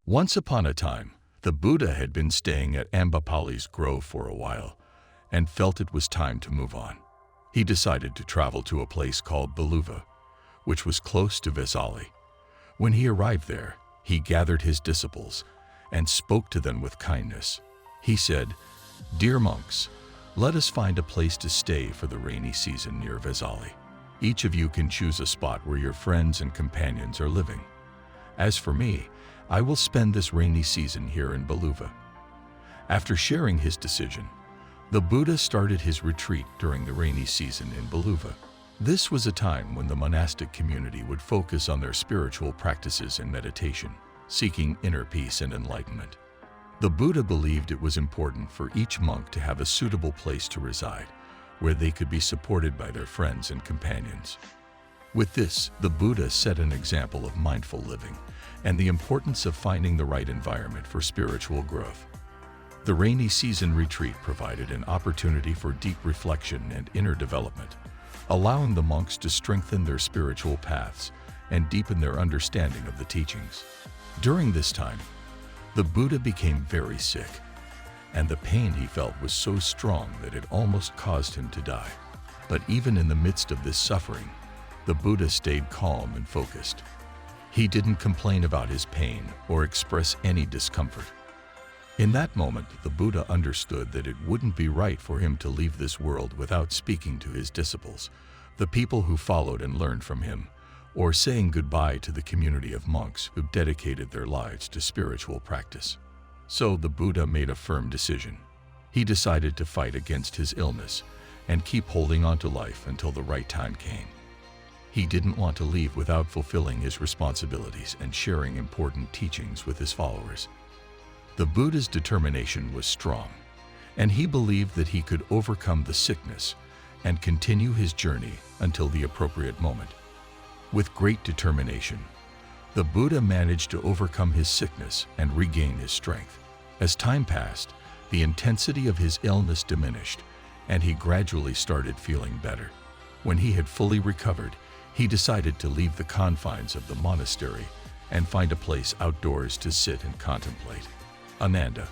Once upon a time, the Buddha had been staying at Ambapali's grove for a while and felt it was time to move on. He decided to travel to a place called Baluva, which was close to Vesali. When he arrived there, he gathered his disciples and spoke to them with kindness. He said, "Dear monks, let us find a place to stay for the rainy season near Vesali. Each of you can choose a spot where your friends and companions are living. As for me, I will spend this rainy season here in Baluva." After sharing his decision, the Buddha started his retreat during the rainy season in Baluva. This was a time when the monastic community would focus on their spiritual practices and meditation, seeking inner peace and enlightenment. The Buddha believed it was important for each monk to have a suitable place to reside, where they could be supported by their friends and companions. With this, the Buddha set an example of mindful living and the importance of finding the right environment for spiritual growth. The rainy season retreat provided an opportunity for deep reflection and inner development, allowing the monks to strengthen their spiritual paths and deepen their understanding of the teachings. During this time, the Buddha became very sick, and the pain he felt was so strong that it almost caused him to die. But even in the midst of this suffering, the Buddha stayed calm and focused. He didn't complain about his pain or express any discomfort. In that moment, the Buddha understood that it wouldn't be right for him to leave this world without speaking to his disciples, the people who followed and learned from him, or saying goodbye to the community of monks who dedicated their lives to spiritual practice. So the Buddha made a firm decision. He decided to fight against his illness and keep holding on to life until the right time came. He didn't want to leave without fulfilling his responsibilities and sharing important teachings with his followers. The Buddha's determination was strong, and he believed that he could overcome the sickness and continue his journey until the appropriate moment. With great determination, the Buddha managed to overcome his sickness and regain his strength. As time passed, the intensity of his illness diminished, and he gradually started feeling better. When he had fully recovered, he decided to leave the confines of the monastery and find a place outdoors to sit and contemplate. Ananda,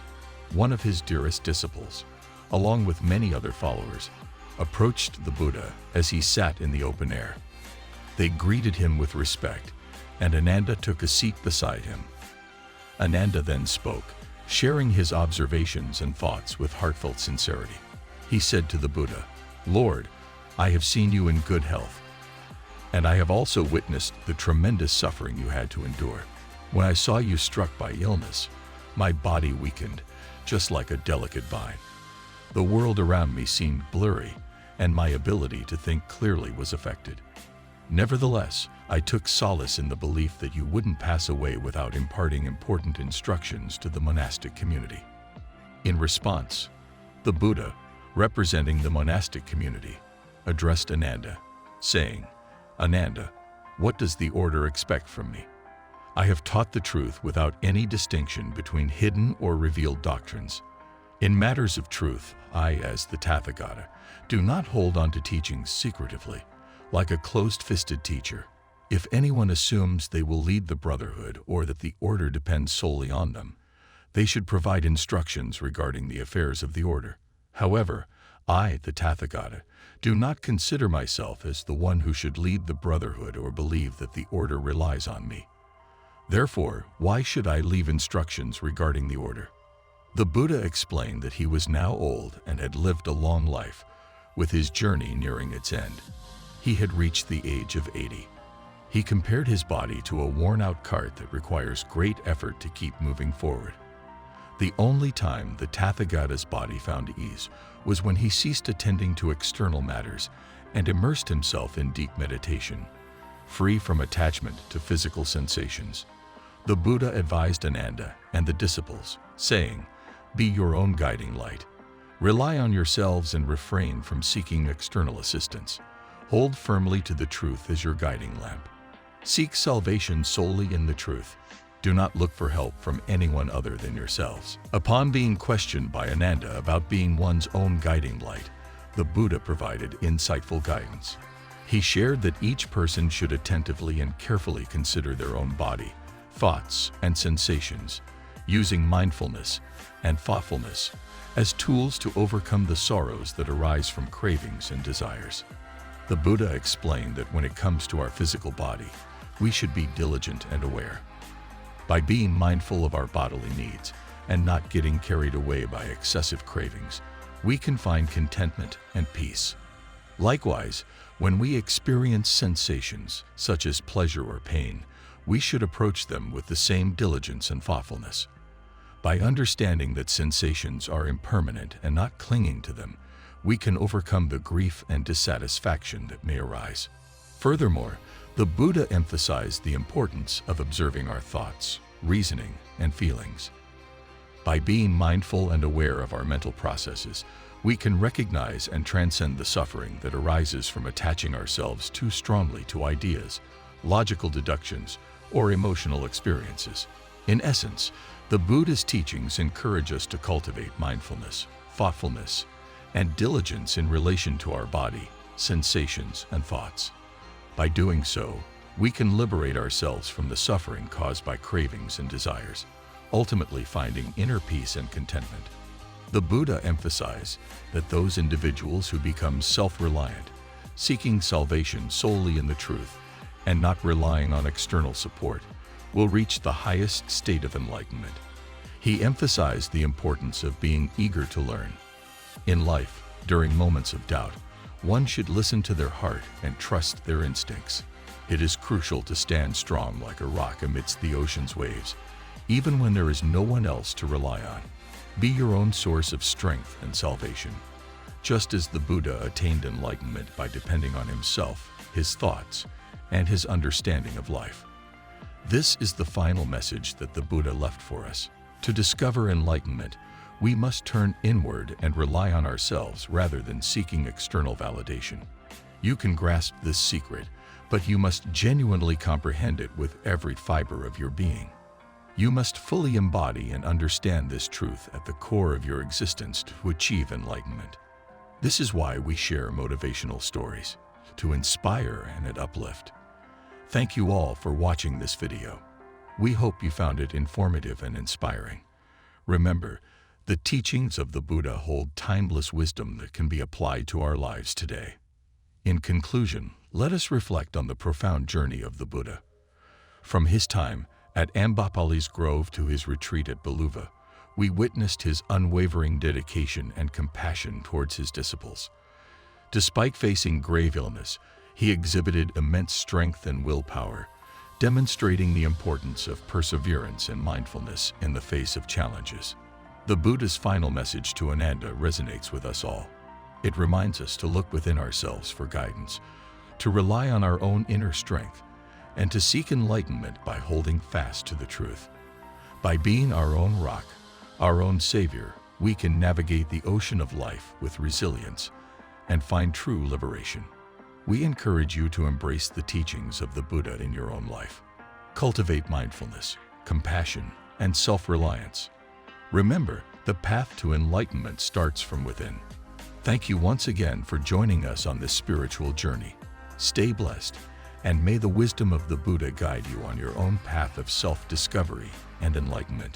one of his dearest disciples, along with many other followers, approached the Buddha as he sat in the open air. They greeted him with respect, and Ananda took a seat beside him. Ananda then spoke, sharing his observations and thoughts with heartfelt sincerity. He said to the Buddha, "Lord, I have seen you in good health, and I have also witnessed the tremendous suffering you had to endure. When I saw you struck by illness, my body weakened, just like a delicate vine. The world around me seemed blurry, and my ability to think clearly was affected. Nevertheless, I took solace in the belief that you wouldn't pass away without imparting important instructions to the monastic community." In response, the Buddha, representing the monastic community, addressed Ananda, saying, "Ananda, what does the order expect from me? I have taught the truth without any distinction between hidden or revealed doctrines. In matters of truth, I, as the Tathagata, do not hold on to teachings secretively, like a closed-fisted teacher. If anyone assumes they will lead the brotherhood or that the order depends solely on them, they should provide instructions regarding the affairs of the order. However, I, the Tathagata, do not consider myself as the one who should lead the brotherhood or believe that the order relies on me. Therefore, why should I leave instructions regarding the order?" The Buddha explained that he was now old and had lived a long life, with his journey nearing its end. He had reached the age of 80. He compared his body to a worn-out cart that requires great effort to keep moving forward. The only time the Tathagata's body found ease was when he ceased attending to external matters and immersed himself in deep meditation, free from attachment to physical sensations. The Buddha advised Ananda and the disciples, saying, "Be your own guiding light. Rely on yourselves and refrain from seeking external assistance. Hold firmly to the truth as your guiding lamp. Seek salvation solely in the truth. Do not look for help from anyone other than yourselves." Upon being questioned by Ananda about being one's own guiding light, the Buddha provided insightful guidance. He shared that each person should attentively and carefully consider their own body, thoughts, and sensations, using mindfulness and thoughtfulness as tools to overcome the sorrows that arise from cravings and desires. The Buddha explained that when it comes to our physical body, we should be diligent and aware. By being mindful of our bodily needs and not getting carried away by excessive cravings, we can find contentment and peace. Likewise, when we experience sensations such as pleasure or pain, we should approach them with the same diligence and thoughtfulness. By understanding that sensations are impermanent and not clinging to them, we can overcome the grief and dissatisfaction that may arise. Furthermore, the Buddha emphasized the importance of observing our thoughts, reasoning, and feelings. By being mindful and aware of our mental processes, we can recognize and transcend the suffering that arises from attaching ourselves too strongly to ideas, logical deductions, or emotional experiences. In essence, the Buddha's teachings encourage us to cultivate mindfulness, thoughtfulness, and diligence in relation to our body, sensations, and thoughts. By doing so, we can liberate ourselves from the suffering caused by cravings and desires, ultimately finding inner peace and contentment. The Buddha emphasized that those individuals who become self-reliant, seeking salvation solely in the truth, and not relying on external support, will reach the highest state of enlightenment. He emphasized the importance of being eager to learn. In life, during moments of doubt, one should listen to their heart and trust their instincts. It is crucial to stand strong like a rock amidst the ocean's waves, even when there is no one else to rely on. Be your own source of strength and salvation. Just as the Buddha attained enlightenment by depending on himself, his thoughts, and his understanding of life. This is the final message that the Buddha left for us. To discover enlightenment, we must turn inward and rely on ourselves rather than seeking external validation. You can grasp this secret, but you must genuinely comprehend it with every fiber of your being. You must fully embody and understand this truth at the core of your existence to achieve enlightenment. This is why we share motivational stories, to inspire and uplift. Thank you all for watching this video. We hope you found it informative and inspiring. Remember, the teachings of the Buddha hold timeless wisdom that can be applied to our lives today. In conclusion, let us reflect on the profound journey of the Buddha. From his time at Ambapali's Grove to his retreat at Beluva, we witnessed his unwavering dedication and compassion towards his disciples. Despite facing grave illness, he exhibited immense strength and willpower, demonstrating the importance of perseverance and mindfulness in the face of challenges. The Buddha's final message to Ananda resonates with us all. It reminds us to look within ourselves for guidance, to rely on our own inner strength, and to seek enlightenment by holding fast to the truth. By being our own rock, our own savior, we can navigate the ocean of life with resilience and find true liberation. We encourage you to embrace the teachings of the Buddha in your own life. Cultivate mindfulness, compassion, and self-reliance. Remember, the path to enlightenment starts from within. Thank you once again for joining us on this spiritual journey. Stay blessed, and may the wisdom of the Buddha guide you on your own path of self-discovery and enlightenment.